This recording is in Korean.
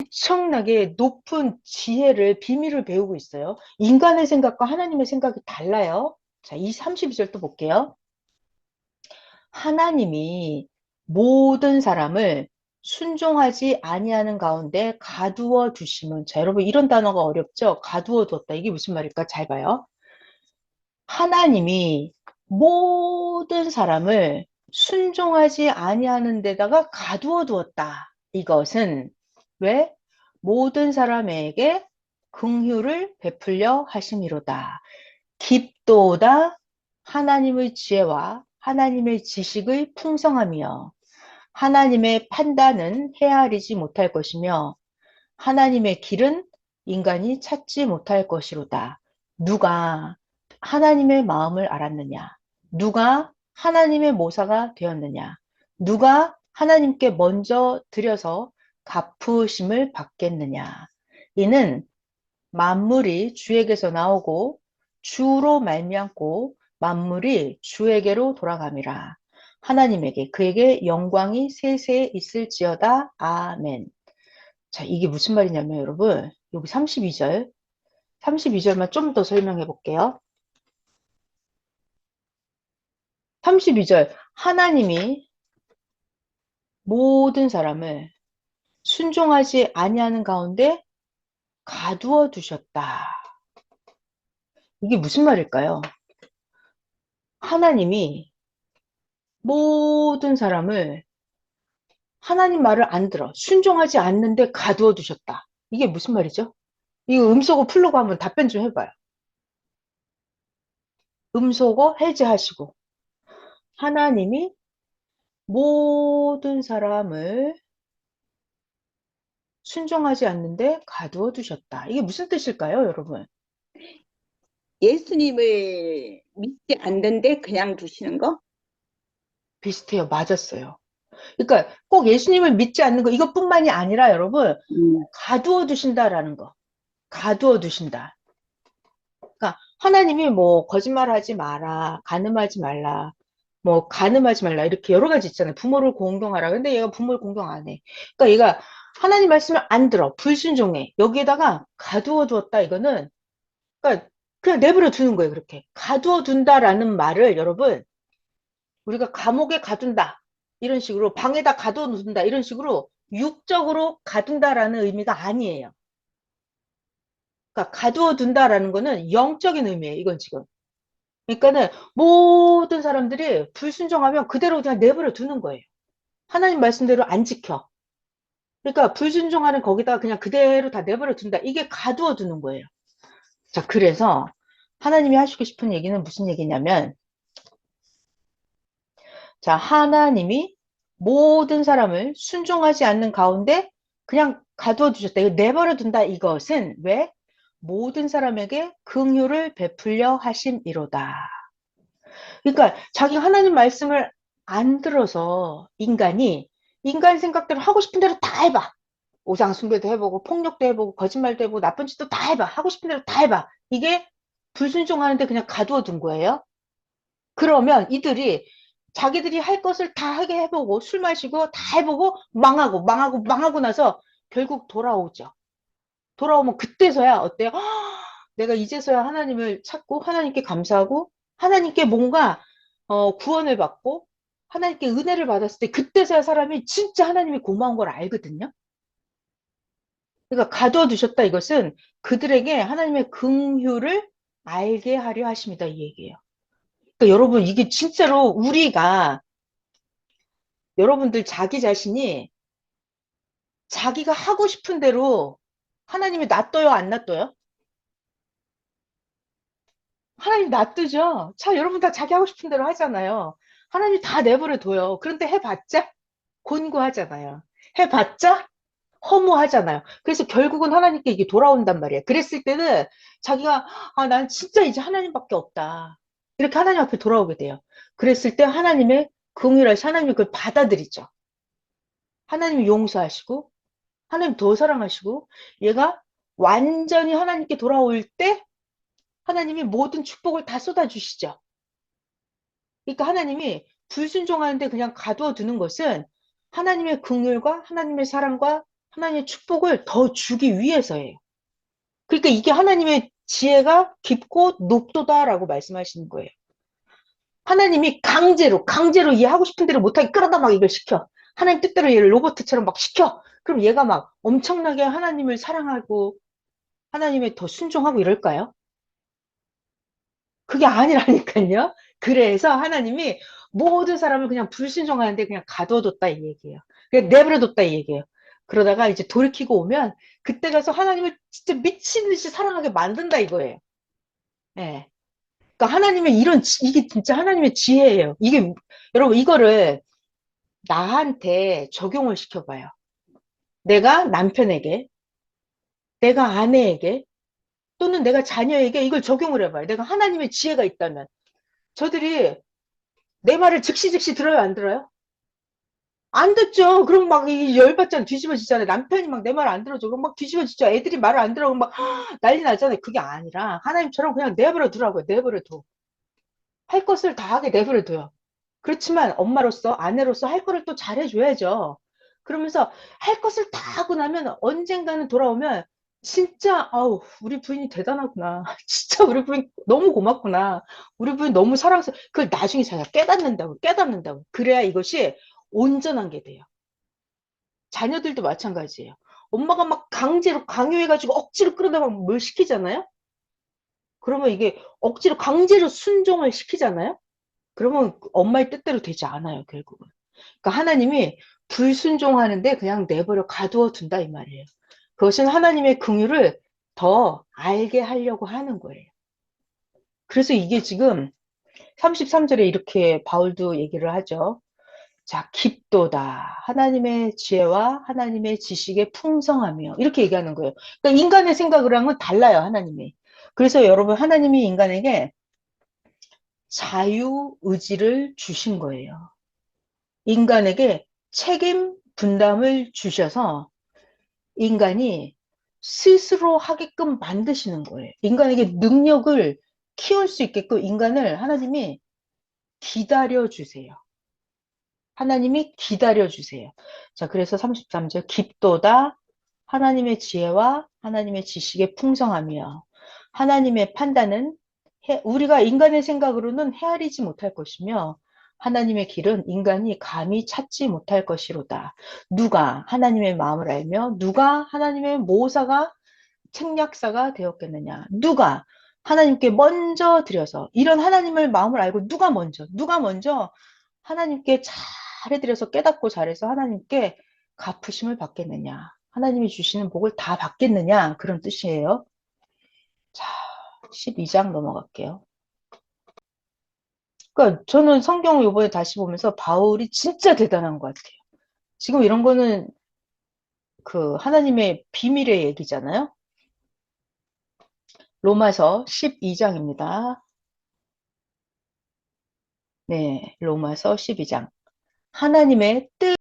엄청나게 높은 지혜를, 비밀을 배우고 있어요. 인간의 생각과 하나님의 생각이 달라요. 자, 이 32절 또 볼게요. 하나님이 모든 사람을 순종하지 아니하는 가운데 가두어 두심은, 자, 여러분 이런 단어가 어렵죠? 가두어 두었다. 이게 무슨 말일까? 잘 봐요. 하나님이 모든 사람을 순종하지 아니하는 데다가 가두어 두었다. 이것은 왜? 모든 사람에게 긍휼을 베풀려 하심이로다. 깊도다 하나님의 지혜와 하나님의 지식의 풍성함이여 하나님의 판단은 헤아리지 못할 것이며 하나님의 길은 인간이 찾지 못할 것이로다. 누가 하나님의 마음을 알았느냐? 누가 하나님의 모사가 되었느냐? 누가 하나님께 먼저 드려서 갚으심을 받겠느냐? 이는 만물이 주에게서 나오고 주로 말미암고 만물이 주에게로 돌아감이라. 하나님에게 그에게 영광이 세세에 있을지어다. 아멘. 자, 이게 무슨 말이냐면 여러분, 여기 32절, 32절만 좀 더 설명해 볼게요. 32절, 하나님이 모든 사람을 순종하지 아니하는 가운데 가두어 두셨다. 이게 무슨 말일까요? 하나님이 모든 사람을 하나님 말을 안 들어 순종하지 않는데 가두어 두셨다. 이게 무슨 말이죠? 이거 음소거 풀로고 한번 답변 좀 해봐요. 음소거 해제하시고 하나님이 모든 사람을 순종하지 않는데 가두어 두셨다. 이게 무슨 뜻일까요, 여러분? 예수님을 믿지 않는데 그냥 두시는 거? 비슷해요. 맞았어요. 그러니까 꼭 예수님을 믿지 않는 거 이것뿐만이 아니라 여러분 음, 가두어 두신다라는 거. 가두어 두신다. 그러니까 하나님이 뭐 거짓말하지 마라, 간음하지 말라, 뭐 간음하지 말라 이렇게 여러 가지 있잖아요. 부모를 공경하라. 근데 얘가 부모를 공경 안 해. 그러니까 얘가 하나님 말씀을 안 들어. 불순종해. 여기에다가 가두어 두었다. 이거는 그러니까 그냥 내버려 두는 거예요. 그렇게 가두어 둔다라는 말을 여러분 우리가 감옥에 가둔다 이런 식으로 방에다 가두어 놓는다 이런 식으로 육적으로 가둔다라는 의미가 아니에요. 그러니까 가두어 둔다라는 거는 영적인 의미예요. 이건 지금. 그러니까는 모든 사람들이 불순종하면 그대로 그냥 내버려 두는 거예요. 하나님 말씀대로 안 지켜. 그러니까 불순종하는 거기다가 그냥 그대로 다 내버려 둔다. 이게 가두어 두는 거예요. 자, 그래서 하나님이 하시고 싶은 얘기는 무슨 얘기냐면, 자, 하나님이 모든 사람을 순종하지 않는 가운데 그냥 가두어 두셨다. 이거 내버려 둔다. 이것은 왜? 모든 사람에게 긍휼을 베풀려 하심이로다. 그러니까 자기가 하나님 말씀을 안 들어서 인간 생각대로 하고 싶은 대로 다 해봐. 오상 숭배도 해보고 폭력도 해보고 거짓말도 해보고 나쁜 짓도 다 해봐. 하고 싶은 대로 다 해봐. 이게 불순종하는데 그냥 가두어 둔 거예요. 그러면 이들이 자기들이 할 것을 다 하게 해보고 술 마시고 다 해보고 망하고 나서 결국 돌아오죠. 돌아오면 그때서야 어때요? 내가 이제서야 하나님을 찾고 하나님께 감사하고 하나님께 뭔가 구원을 받고 하나님께 은혜를 받았을 때 그때서야 사람이 진짜 하나님이 고마운 걸 알거든요. 그러니까 가두어 두셨다 이것은 그들에게 하나님의 긍휼을 알게 하려 하십니다 이 얘기예요. 그러니까 여러분 이게 진짜로 우리가 여러분들 자기 자신이 자기가 하고 싶은 대로 하나님이 놔둬요 안 놔둬요? 하나님 놔두죠. 자, 여러분 다 자기 하고 싶은 대로 하잖아요. 하나님 다 내버려 둬요. 그런데 해봤자 곤고하잖아요. 해봤자 허무하잖아요. 그래서 결국은 하나님께 이게 돌아온단 말이에요. 그랬을 때는 자기가 난 진짜 이제 하나님밖에 없다. 이렇게 하나님 앞에 돌아오게 돼요. 그랬을 때 하나님의 긍휼하시 하나님이 그걸 받아들이죠. 하나님이 용서하시고 하나님 더 사랑하시고 얘가 완전히 하나님께 돌아올 때 하나님이 모든 축복을 다 쏟아주시죠. 그러니까 하나님이 불순종하는데 그냥 가두어 두는 것은 하나님의 긍휼과 하나님의 사랑과 하나님의 축복을 더 주기 위해서예요. 그러니까 이게 하나님의 지혜가 깊고 높도다라고 말씀하시는 거예요. 하나님이 강제로 얘 하고 싶은 대로 못하게 끌어다 막 이걸 시켜. 하나님 뜻대로 얘를 로봇처럼 막 시켜. 그럼 얘가 막 엄청나게 하나님을 사랑하고 하나님에 더 순종하고 이럴까요? 그게 아니라니까요. 그래서 하나님이 모든 사람을 그냥 불순종하는데 그냥 가둬뒀다 이 얘기예요. 그냥 내버려뒀다 이 얘기예요. 그러다가 이제 돌이키고 오면 그때 가서 하나님을 진짜 미친 듯이 사랑하게 만든다 이거예요. 예. 그러니까 하나님의 이게 진짜 하나님의 지혜예요. 이게 여러분 이거를 나한테 적용을 시켜봐요. 내가 남편에게, 내가 아내에게, 또는 내가 자녀에게 이걸 적용을 해봐요. 내가 하나님의 지혜가 있다면. 저들이 내 말을 즉시 들어요, 안 들어요? 안 듣죠. 그럼 막 열받잖아. 뒤집어지잖아요. 남편이 막 내 말 안 들어줘. 그럼 막 뒤집어지죠. 애들이 말을 안 들어고 막 난리 나잖아요. 그게 아니라 하나님처럼 그냥 내버려 두라고요. 내버려 둬. 할 것을 다 하게 내버려 둬요. 그렇지만 엄마로서 아내로서 할 거를 또 잘해줘야죠. 그러면서 할 것을 다 하고 나면 언젠가는 돌아오면 진짜 아우 우리 부인이 대단하구나. 진짜 우리 부인 너무 고맙구나. 우리 부인 너무 사랑스러워. 그걸 나중에 자기가 깨닫는다고. 그래야 이것이 온전한 게 돼요. 자녀들도 마찬가지예요. 엄마가 막 강제로 강요해가지고 억지로 끌어다가 뭘 시키잖아요. 그러면 이게 억지로 강제로 순종을 시키잖아요. 그러면 엄마의 뜻대로 되지 않아요, 결국은. 그러니까 하나님이 불순종하는데 그냥 내버려 가두어 둔다 이 말이에요. 그것은 하나님의 긍휼을 더 알게 하려고 하는 거예요. 그래서 이게 지금 33절에 이렇게 바울도 얘기를 하죠. 자, 깊도다. 하나님의 지혜와 하나님의 지식의 풍성하며 이렇게 얘기하는 거예요. 그러니까 인간의 생각이랑은 달라요, 하나님이. 그래서 여러분 하나님이 인간에게 자유의지를 주신 거예요. 인간에게 책임 분담을 주셔서 인간이 스스로 하게끔 만드시는 거예요. 인간에게 능력을 키울 수 있게끔 인간을 하나님이 기다려 주세요. 하나님이 기다려 주세요. 자, 그래서 33절 깊도다 하나님의 지혜와 하나님의 지식의 풍성함이요. 하나님의 판단은 우리가 인간의 생각으로는 헤아리지 못할 것이며 하나님의 길은 인간이 감히 찾지 못할 것이로다. 누가 하나님의 마음을 알며 누가 하나님의 모사가 책략사가 되었겠느냐. 누가 하나님께 먼저 드려서 이런 하나님을 마음을 알고 누가 먼저 하나님께 잘해드려서 깨닫고 잘해서 하나님께 갚으심을 받겠느냐. 하나님이 주시는 복을 다 받겠느냐. 그런 뜻이에요. 자, 12장 넘어갈게요. 그러니까 저는 성경을 이번에 다시 보면서 바울이 진짜 대단한 것 같아요. 지금 이런 거는 그 하나님의 비밀의 얘기잖아요. 로마서 12장입니다. 네, 로마서 12장. 하나님의 뜻